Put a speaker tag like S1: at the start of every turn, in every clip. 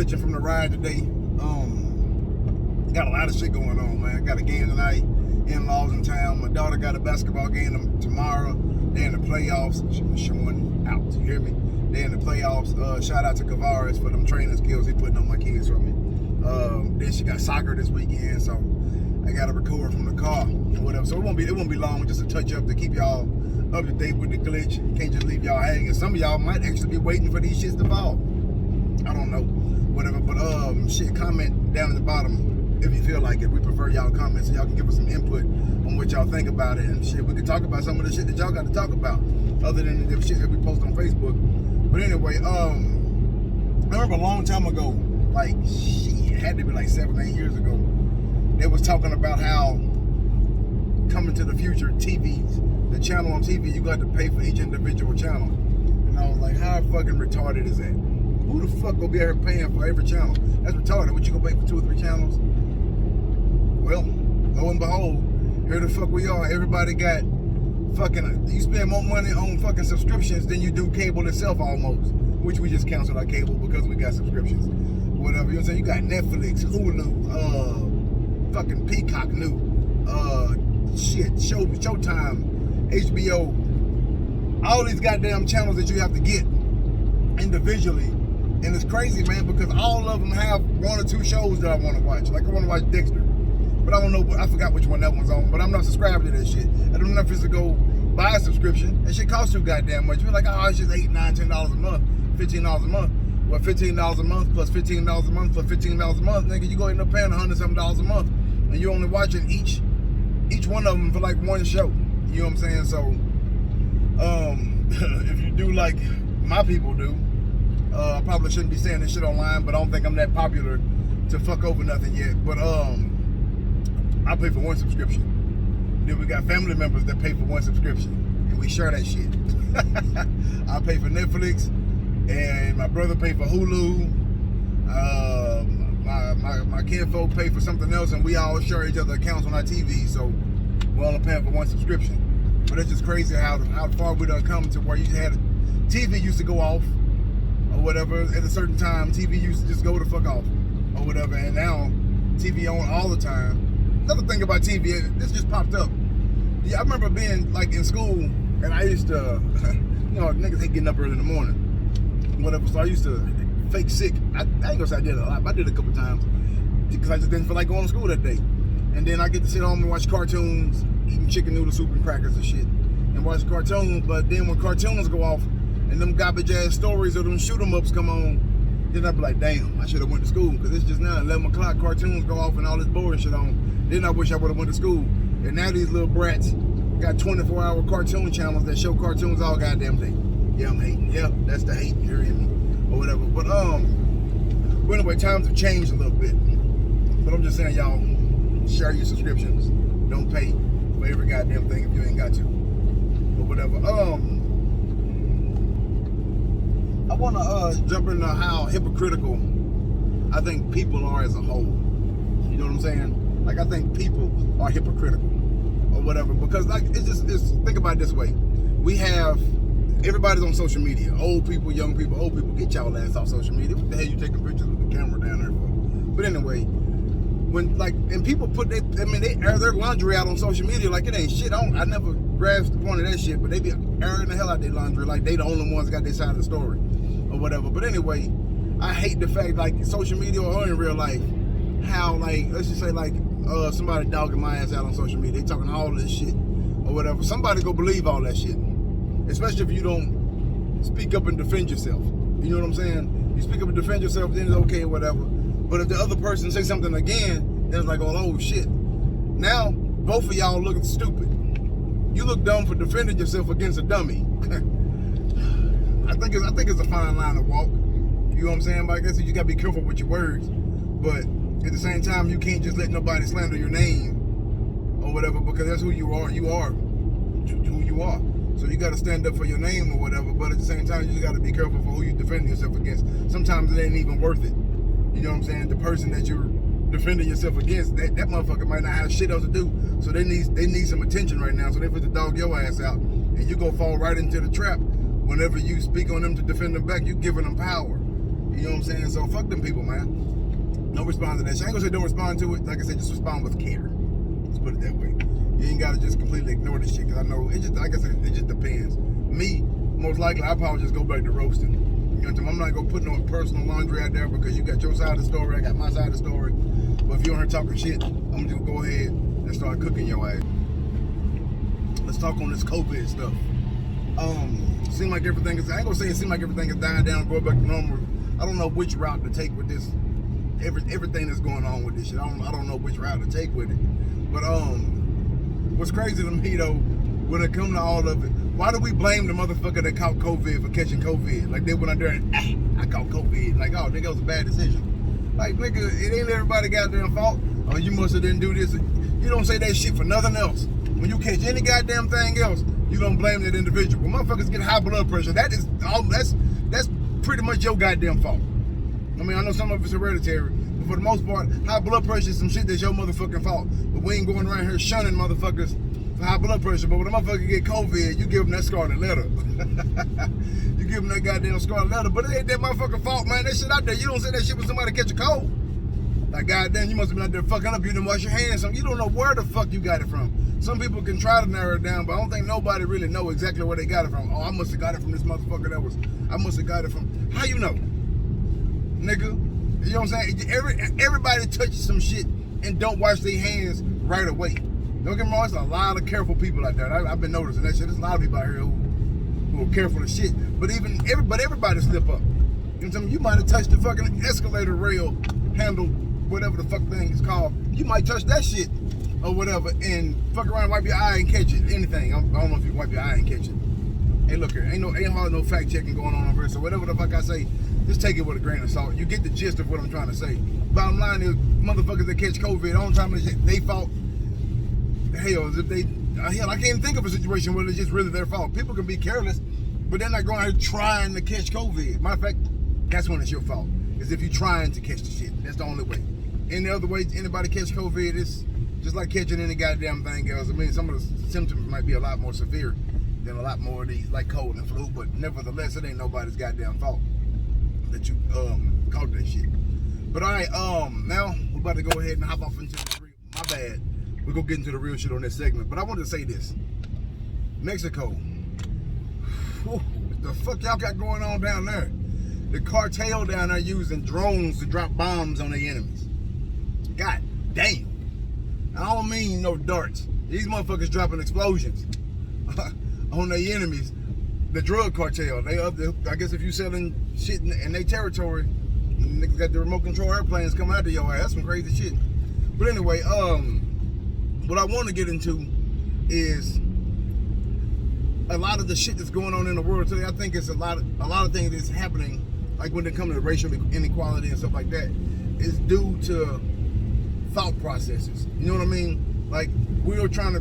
S1: glitching from the ride today. Got a lot of shit going on, man. Got a game tonight, in-laws in town. My daughter got a basketball game tomorrow. They're in the playoffs. Showing out, you hear me? They're in the playoffs. Shout out to Kavaris for them training skills he putting on my kids for me. Then she got soccer this weekend, so I got to record from the car or whatever. So it won't be long, just a touch up to keep y'all up to date with the glitch. Can't just leave y'all hanging. Some of y'all might actually be waiting for these shits to fall. I don't know, whatever. But shit, comment down at the bottom if you feel like it. We prefer y'all comments so y'all can give us some input on what y'all think about it and shit. We can talk about some of the shit that y'all got to talk about, other than the shit that we post on Facebook. But anyway, I remember a long time ago, like shit, it had to be like 7, 8 years ago. They was talking about how coming to the future, TVs, the channel on TV, you got to pay for each individual channel. And I was like, how fucking retarded is that? Who the fuck gonna be out here paying for every channel? That's retarded. What, you gonna pay for 2 or 3 channels? Well, lo and behold, here the fuck we are. Everybody got fucking, you spend more money on fucking subscriptions than you do cable itself almost, which we just canceled our cable because we got subscriptions. Whatever, you know what I'm saying? You got Netflix, Hulu, fucking Peacock new, Showtime, HBO, all these goddamn channels that you have to get individually. And it's crazy, man, because all of them have 1 or 2 shows that I want to watch. Like I want to watch Dexter, but I don't know, I forgot which one that one's on, but I'm not subscribed to that shit. I don't know if it's to go buy a subscription. That shit costs too goddamn much. You're like, oh, it's just $8, $9, $10 a month, $15 a month. Well, $15 a month plus $15 a month plus $15 a month, nigga, you go end up paying $100-something a month, and you're only watching each one of them for like 1 show. You know what I'm saying? So, if you do like my people do, I probably shouldn't be saying this shit online, but I don't think I'm that popular to fuck over nothing yet. But I pay for 1 subscription. Then we got family members that pay for 1 subscription, and we share that shit. I pay for Netflix, and my brother pay for Hulu. My kinfolk pay for something else, and we all share each other's accounts on our TV. So we're only paying for 1 subscription. But it's just crazy how far we done come to where you had TV used to go off or whatever at a certain time. TV used to just go the fuck off or whatever, and now TV on all the time. Another thing about TV, this just popped up. Yeah, I remember being like in school, and I used to, you know, niggas hate getting up early in the morning, whatever. So I used to fake sick. I ain't gonna say I did it a lot, but I did it a couple times because I just didn't feel like going to school that day. And then I get to sit home and watch cartoons, eating chicken noodle soup and crackers and shit, and watch cartoons. But then when cartoons go off and them garbage ass stories or them shoot 'em ups come on, then I be like, damn, I should have went to school, because it's just now 11 o'clock, cartoons go off and all this boring shit on. Then I wish I would have went to school. And now these little brats got 24-hour cartoon channels that show cartoons all goddamn day. Yeah, I'm hating. Yeah, that's the hate. You're in me or whatever. But anyway, times have changed a little bit. But I'm just saying, y'all, share your subscriptions. Don't pay for every goddamn thing if you ain't got to. But whatever. I want to jump into how hypocritical I think people are as a whole. You know what I'm saying? Like, I think people are hypocritical or whatever, because like it's think about it this way. We have, everybody's on social media. Old people, young people, old people, get y'all ass off social media. What the hell you taking pictures with the camera down there for? But anyway, when like, and people put they air their laundry out on social media like it ain't shit. I never grasped the point of that shit, but they be airing the hell out their laundry like they the only ones got their side of the story or whatever. But anyway, I hate the fact, like social media or in real life, how like, let's just say like somebody dogging my ass out on social media, they talking all this shit or whatever. Somebody go believe all that shit, especially if you don't speak up and defend yourself. You know what I'm saying? You speak up and defend yourself, then it's okay or whatever. But if the other person say something again, then it's like, oh shit. Now both of y'all looking stupid. You look dumb for defending yourself against a dummy. I think it's a fine line to walk. You know what I'm saying? But I guess you gotta be careful with your words. But at the same time, you can't just let nobody slander your name or whatever, because that's who you are. You are who you are. So you gotta stand up for your name or whatever. But at the same time, you just gotta be careful for who you defend yourself against. Sometimes it ain't even worth it. You know what I'm saying? The person that you're defending yourself against, that motherfucker might not have shit else to do. So they need some attention right now. So they put the dog your ass out, and you go fall right into the trap. Whenever you speak on them to defend them back, you giving them power. You know what I'm saying? So fuck them people, man. Don't respond to that shit. I ain't gonna say don't respond to it. Like I said, just respond with care. Let's put it that way. You ain't gotta just completely ignore this shit, because I know it just, like I said, it just depends. Me, most likely, I'll probably just go back to roasting. You know what I'm saying? I'm not gonna put no personal laundry out there, because you got your side of the story, I got my side of the story. But if you're on here talking shit, I'm just gonna go ahead and start cooking your ass. Let's talk on this COVID stuff. Seem like everything is, I ain't gonna say it seems like everything is dying down and going back to normal. I don't know which route to take with this, everything that's going on with this shit. I don't know which route to take with it. But what's crazy to me though, when it comes to all of it, why do we blame the motherfucker that caught COVID for catching COVID? Like they went out there and I caught COVID. Like, oh, nigga, it was a bad decision. Like, nigga, it ain't everybody goddamn fault. Oh, you must have didn't do this. You don't say that shit for nothing else. When you catch any goddamn thing else, you don't blame that individual. When motherfuckers get high blood pressure, that's pretty much your goddamn fault. I mean, I know some of it's hereditary, but for the most part, high blood pressure is some shit that's your motherfucking fault. But we ain't going around here shunning motherfuckers for high blood pressure. But when a motherfucker get COVID, you give them that scarlet letter. You give them that goddamn scarlet letter. But it ain't that motherfucking fault, man. That shit out there. You don't say that shit when somebody catch a cold. Like, goddamn, you must have been out there fucking up. You didn't wash your hands. You don't know where the fuck you got it from. Some people can try to narrow it down, but I don't think nobody really know exactly where they got it from. Oh, I must have got it from this motherfucker I must have got it from. How you know? Nigga, you know what I'm saying? Everybody touches some shit and don't wash their hands right away. Don't get me wrong, there's a lot of careful people out there. I've been noticing that shit. There's a lot of people out here who are careful of shit. But everybody slip up. You know what I'm saying? You might have touched the fucking escalator rail handle, whatever the fuck thing is called. You might touch that shit or whatever and fuck around, wipe your eye and catch it. Anything. I don't know if you wipe your eye and catch it. Hey, look here, ain't hardly no fact checking going on over here. So whatever the fuck I say, just take it with a grain of salt. You get the gist of what I'm trying to say. Bottom line is, motherfuckers that catch COVID, the only time they fault, hell, is if hell, I can't think of a situation where it's just really their fault. People can be careless, but they're not going out here trying to catch COVID. Matter of fact, that's when it's your fault. Is if you're trying to catch the shit. That's the only way. Any other way anybody catch COVID, it's just like catching any goddamn thing else. I mean, some of the symptoms might be a lot more severe than a lot more of these, like cold and flu, but nevertheless, it ain't nobody's goddamn fault that you caught that shit. But all right, now we're about to go ahead and hop off into the real. My bad. We're gonna get into the real shit on this segment. But I wanted to say this: Mexico. Whew, what the fuck y'all got going on down there? The cartel down there using drones to drop bombs on their enemies. God damn. I don't mean no darts. These motherfuckers dropping explosions on their enemies. The drug cartel. I guess if you selling shit in their territory, niggas got the remote control airplanes coming out to your ass. That's some crazy shit. But anyway, what I want to get into is a lot of the shit that's going on in the world today. I think it's a lot of things that's happening, like when it comes to racial inequality and stuff like that, is due to thought processes. You know what I mean? Like people are trying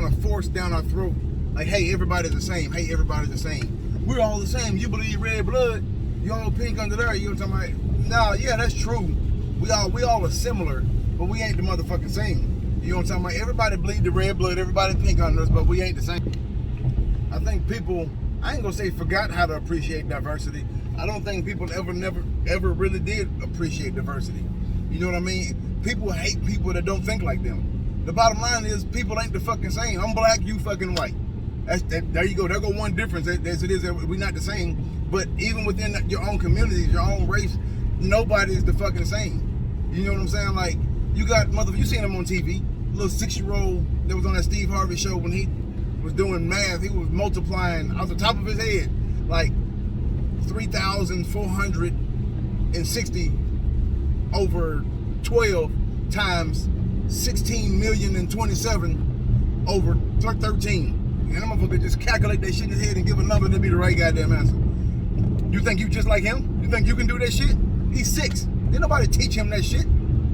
S1: to force down our throat, like, hey, everybody's the same. Hey, everybody's the same. We're all the same. You believe red blood, you all pink under there. You know what I'm talking about? Nah, yeah, that's true. We all are similar, but we ain't the motherfucking same. You know what I'm talking about? Everybody bleed the red blood, everybody pink under us, but we ain't the same. I think people, I ain't gonna say forgot how to appreciate diversity. I don't think people ever really did appreciate diversity. You know what I mean? People hate people that don't think like them. The bottom line is, people ain't the fucking same. I'm black, you fucking white. There you go. There go one difference. As it is, we're not the same. But even within your own communities, your own race, nobody's the fucking same. You know what I'm saying? Like, you got you seen him on TV, little 6-year-old that was on that Steve Harvey show when he was doing math. He was multiplying off the top of his head like 3,460 over 12 times 16,027 over 13. And that motherfucker just calculate that shit in his head and give a number to be the right goddamn answer. You think you just like him? You think you can do that shit? He's 6. Didn't nobody teach him that shit.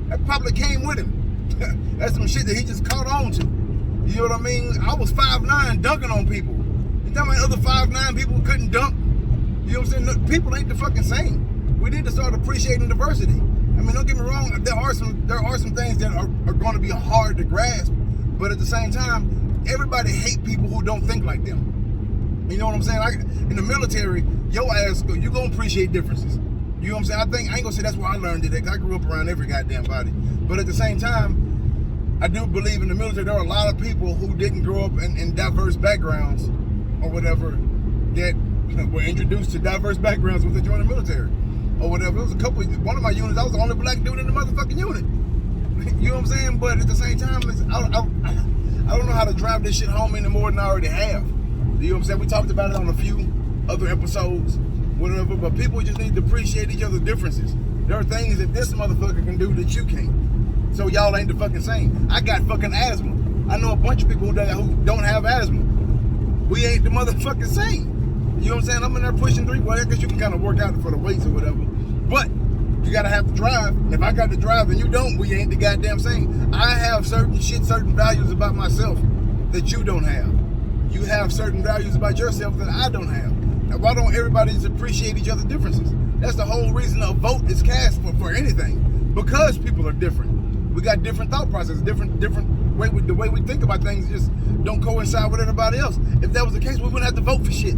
S1: That probably came with him. That's some shit that he just caught on to. You know what I mean? I was 5'9" dunking on people. You tell me other 5'9" people couldn't dunk? You know what I'm saying? People ain't the fucking same. We need to start appreciating diversity. I mean, don't get me wrong, there are some things that are going to be hard to grasp, but at the same time, everybody hate people who don't think like them. You know what I'm saying? Like in the military, your ass, you gonna appreciate differences. You know what I'm saying? I ain't gonna say that's where I learned it, because I grew up around every goddamn body. But at the same time, I do believe in the military, there are a lot of people who didn't grow up in diverse backgrounds or whatever that were introduced to diverse backgrounds when they joined the military or whatever. It was one of my units, I was the only black dude in the motherfucking unit. You know what I'm saying? But at the same time, I don't know how to drive this shit home any more than I already have. You know what I'm saying? We talked about it on a few other episodes, whatever, but people just need to appreciate each other's differences. There are things that this motherfucker can do that you can't. So y'all ain't the fucking same. I got fucking asthma. I know a bunch of people who don't have asthma. We ain't the motherfucking same. You know what I'm saying? I'm in there pushing 3, well, I guess you can kind of work out for the weights or whatever. But you gotta have to drive. If I got to drive and you don't, we ain't the goddamn same. I have certain values about myself that you don't have. You have certain values about yourself that I don't have. Now, why don't everybody just appreciate each other's differences? That's the whole reason a vote is cast for anything. Because people are different. We got different thought processes, different way the way we think about things just don't coincide with everybody else. If that was the case, we wouldn't have to vote for shit.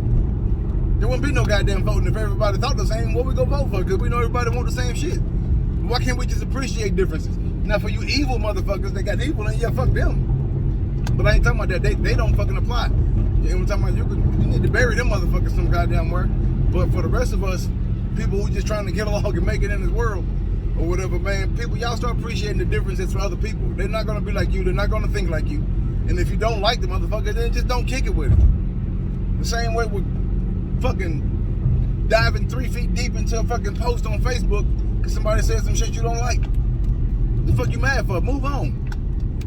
S1: There wouldn't be no goddamn voting if everybody thought the same. What we gonna vote for? Because we know everybody want the same shit. Why can't we just appreciate differences? Now, for you evil motherfuckers that got evil, and yeah, fuck them. But I ain't talking about that. They don't fucking apply. You know what I'm talking about? You need to bury them motherfuckers some goddamn where. But for the rest of us, people who just trying to get along and make it in this world or whatever, man, people, y'all start appreciating the differences for other people. They're not gonna be like you. They're not gonna think like you. And if you don't like the motherfucker, then just don't kick it with them. The same way with fucking diving 3 feet deep into a fucking post on Facebook because somebody said some shit you don't like. The fuck you mad for? Move on.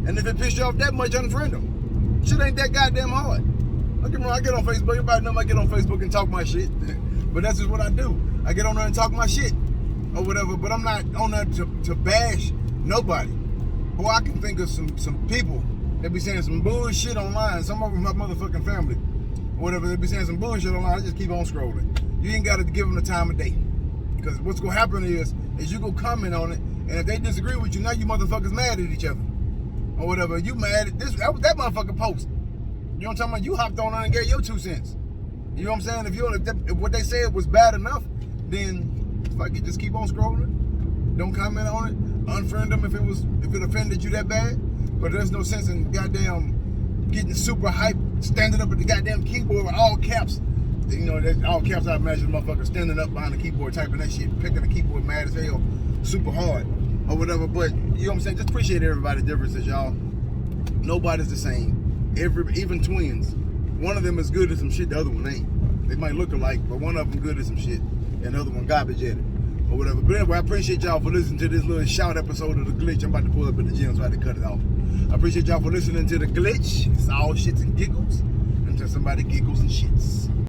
S1: And if it pissed you off that much, unfriend them. Shit ain't that goddamn hard. Look at me, I get on Facebook. Everybody know I get on Facebook and talk my shit. But that's just what I do. I get on there and talk my shit or whatever. But I'm not on there to bash nobody. Boy, I can think of some people that be saying some bullshit online. Some of them my motherfucking family. Whatever, they be saying some bullshit online, I just keep on scrolling. You ain't got to give them the time of day. Because what's going to happen is you go comment on it, and if they disagree with you, now you motherfuckers mad at each other. Or whatever, you mad at this, that motherfucker post. You know what I'm talking about? You hopped on and gave your 2 cents. You know what I'm saying? If what they said was bad enough, then fuck it, just keep on scrolling. Don't comment on it. Unfriend them if it offended you that bad. But there's no sense in goddamn getting super hyped, standing up at the goddamn keyboard with all caps. You know, all caps, I imagine the motherfucker standing up behind the keyboard, typing that shit, picking the keyboard mad as hell, super hard, or whatever. But, you know what I'm saying? Just appreciate everybody's differences, y'all. Nobody's the same. Even twins. One of them is good at some shit, the other one ain't. They might look alike, but one of them good at some shit, and the other one garbage at it, or whatever. But anyway, I appreciate y'all for listening to this little shout episode of The Glitch. I'm about to pull up in the gym, so I had to cut it off. I appreciate y'all for listening to The Glitch. It's all shits and giggles until somebody giggles and shits.